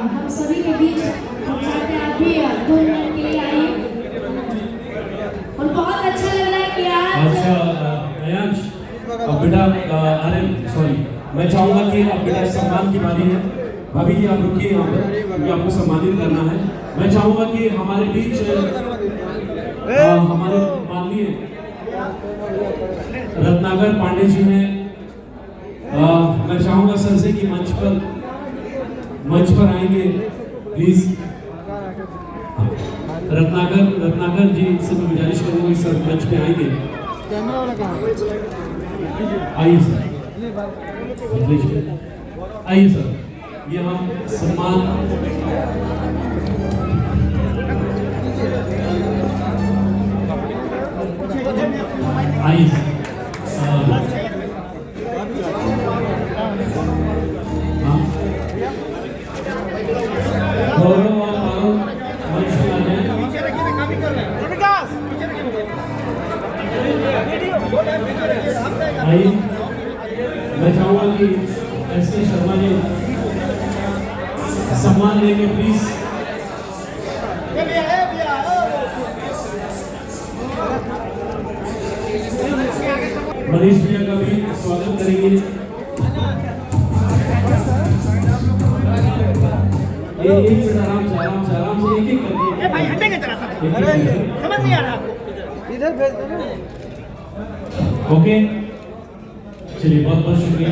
हम सभी के बीच हम चाहते हैं आप भी 2 मिनट के लिए आइए और बहुत अच्छा लग रहा है कि आज अच्छा अयांश बेटा अरे सॉरी मैं चाहूँगा कि अब बेटा सम्मान की बारी है। भाभी जी आप रुकिए यहाँ पर क्योंकि आपको सम्मानित करना है। मैं चाहूँगा कि हमारे बीच हमारे माननीय रत्नाकर पांडे जी हैं। मैं चाहूँगा सर से कि मंच पर आएंगे प्लीज। रत्नाकर जी से मैं गुजारिश करूँगा कि सर मंच पे आएंगे। आइए सर, आइए सर, ये हम सम्मान आइए गौरव और आरोप मंच पे आ जाए। आइए मैं चाहूँगा कि एस.के. शर्मा जी सम्मान लेंगे प्लीज। मनीष भैया का भी स्वागत करेंगे। एक आराम से एक करके भाई हटेंगे जरा सा, समझ नहीं आ रहा आपको, इधर भेज दो। ओके चलिए बहुत बहुत शुक्रिया।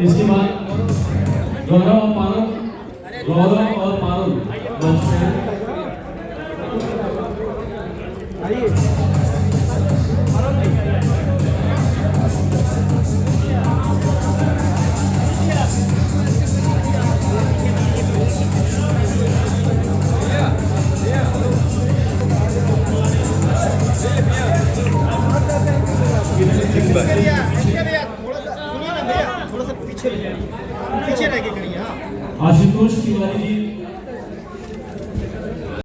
इसके बाद गौरव और पारुल मंच पे थोड़ा सा पीछे रह के करिए। आशुतोष तिवारी जी